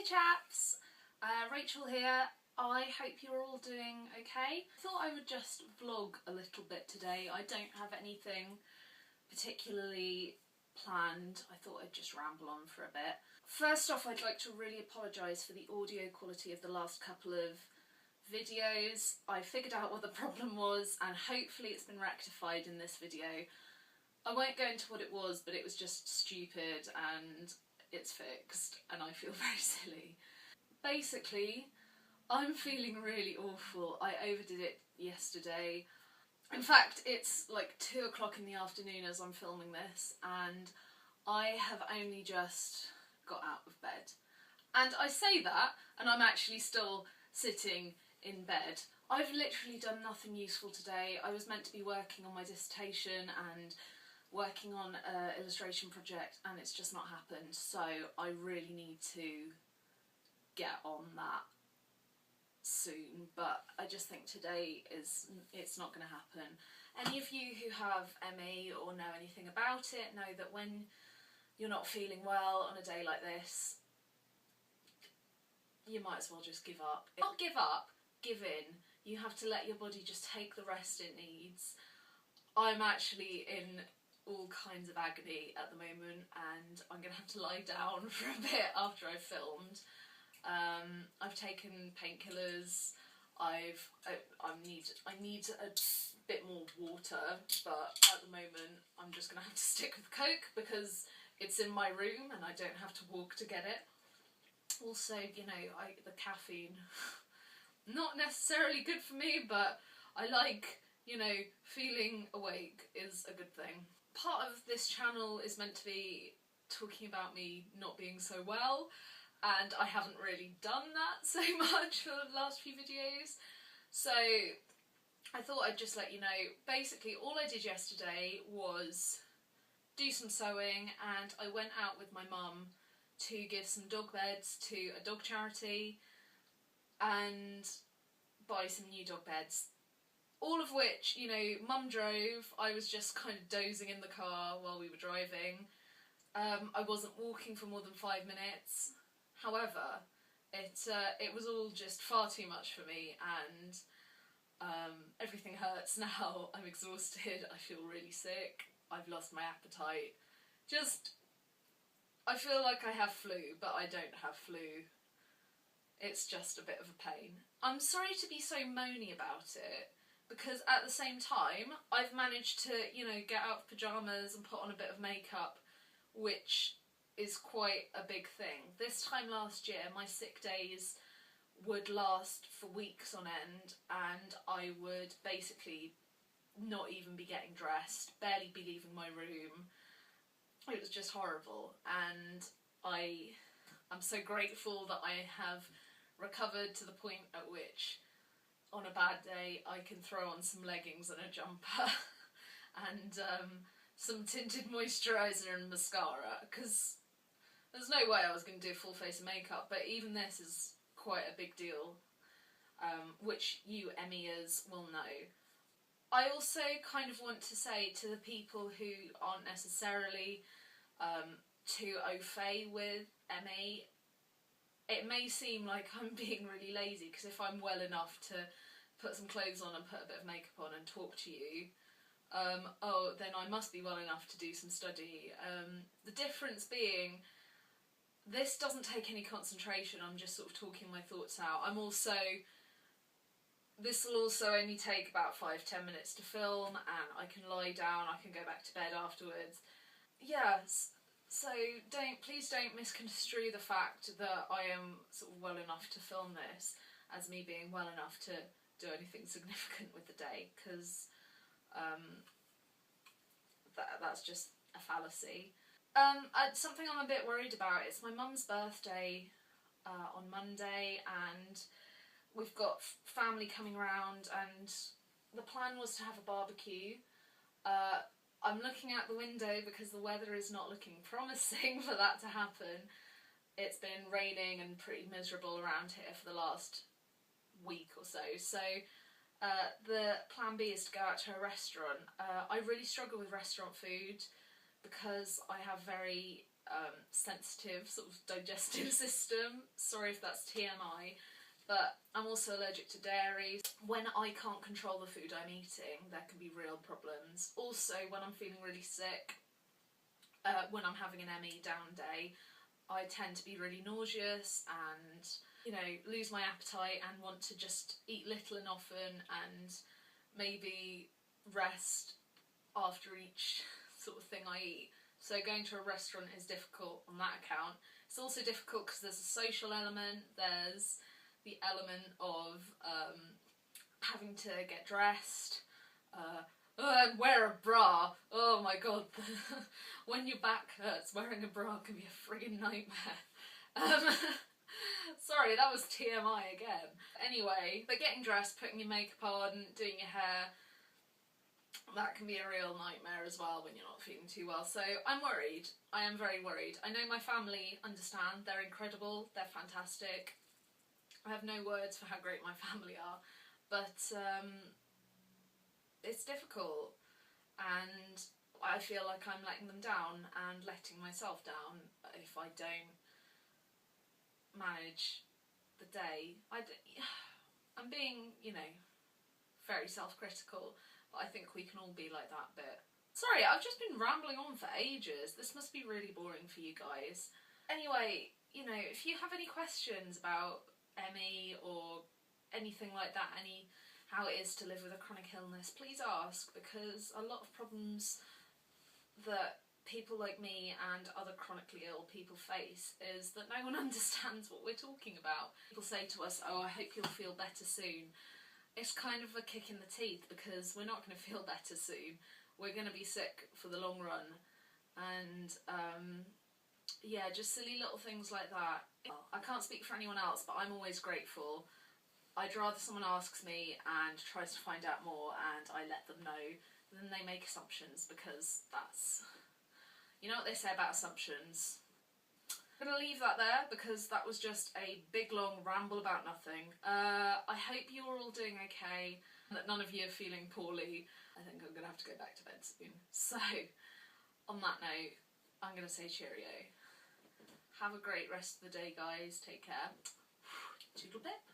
Hey chaps, Rachel here. I hope you're all doing okay. I thought I would just vlog a little bit today. I don't have anything particularly planned. I thought I'd just ramble on for a bit. First off, I'd like to really apologise for the audio quality of the last couple of videos. I figured out what the problem was and hopefully it's been rectified in this video. I won't go into what it was, but it was just stupid and it's fixed and I feel very silly. Basically, I'm feeling really awful. I overdid it yesterday. In fact, it's like 2 o'clock in the afternoon as I'm filming this and I have only just got out of bed. And I say that and I'm actually still sitting in bed. I've literally done nothing useful today. I was meant to be working on my dissertation and working on an illustration project and it's just not happened, so I really need to get on that soon, but I just think today it's not going to happen. Any of you who have ME or know anything about it know that when you're not feeling well on a day like this, you might as well just give up. Not give up, give in. You have to let your body just take the rest it needs. I'm actually in all kinds of agony at the moment and I'm going to have to lie down for a bit after I've filmed. I've taken painkillers, I need a bit more water, but at the moment I'm just going to have to stick with Coke because it's in my room and I don't have to walk to get it. Also, you know, the caffeine, not necessarily good for me, but I like, you know, feeling awake is a good thing. Part of this channel is meant to be talking about me not being so well, and I haven't really done that so much for the last few videos, so I thought I'd just let you know. Basically all I did yesterday was do some sewing and I went out with my mum to give some dog beds to a dog charity and buy some new dog beds. All of which, you know, Mum drove, I was just kind of dozing in the car while we were driving. I wasn't walking for more than 5 minutes. However, it was all just far too much for me and everything hurts now. I'm exhausted, I feel really sick, I've lost my appetite. I feel like I have flu, but I don't have flu. It's just a bit of a pain. I'm sorry to be so moany about it, because at the same time, I've managed to, you know, get out of pyjamas and put on a bit of makeup, which is quite a big thing. This time last year, my sick days would last for weeks on end, and I would basically not even be getting dressed, barely be leaving my room. It was just horrible, and I'm so grateful that I have recovered to the point at which on a bad day I can throw on some leggings and a jumper and some tinted moisturiser and mascara, because there's no way I was going to do a full face of makeup, but even this is quite a big deal, which you MEers will know. I also kind of want to say to the people who aren't necessarily too au fait with ME, it may seem like I'm being really lazy, because if I'm well enough to put some clothes on and put a bit of makeup on and talk to you, oh, then I must be well enough to do some study. The difference being, this doesn't take any concentration, I'm just sort of talking my thoughts out. This will also only take about 5–10 minutes to film, and I can lie down, I can go back to bed afterwards. Yes. So please don't misconstrue the fact that I am sort of well enough to film this as me being well enough to do anything significant with the day, because that's just a fallacy. Something I'm a bit worried about, it's my mum's birthday on Monday and we've got family coming round and the plan was to have a barbecue. I'm looking out the window because the weather is not looking promising for that to happen. It's been raining and pretty miserable around here for the last week or so. So the plan B is to go out to a restaurant. I really struggle with restaurant food because I have very sensitive sort of digestive system. Sorry if that's TMI, but I'm also allergic to dairy. When I can't control the food I'm eating, there can be real problems. Also, when I'm feeling really sick, when I'm having an ME down day, I tend to be really nauseous and, you know, lose my appetite and want to just eat little and often and maybe rest after each sort of thing I eat. So going to a restaurant is difficult on that account. It's also difficult because there's a social element, there's the element of having to get dressed, and wear a bra. Oh my god, when your back hurts, wearing a bra can be a friggin' nightmare. Sorry, that was TMI again. Anyway, but getting dressed, putting your makeup on, doing your hair, that can be a real nightmare as well when you're not feeling too well. So I'm worried. I am very worried. I know my family understand. They're incredible. They're fantastic. I have no words for how great my family are. But it's difficult. And I feel like I'm letting them down and letting myself down if I don't manage the day. I'm being, you know, very self-critical. But I think we can all be like that a bit. Sorry, I've just been rambling on for ages. This must be really boring for you guys. Anyway, you know, if you have any questions about ME or anything like that, how it is to live with a chronic illness, please ask, because a lot of problems that people like me and other chronically ill people face is that no one understands what we're talking about. People say to us, oh, I hope you'll feel better soon. It's kind of a kick in the teeth because we're not going to feel better soon. We're going to be sick for the long run. And yeah, just silly little things like that. I can't speak for anyone else, but I'm always grateful. I'd rather someone asks me and tries to find out more and I let them know than they make assumptions, because that's, you know what they say about assumptions. I'm going to leave that there because that was just a big long ramble about nothing. I hope you're all doing okay, that none of you are feeling poorly. I think I'm going to have to go back to bed soon. So, on that note, I'm going to say cheerio. Have a great rest of the day, guys. Take care. Toodle pip.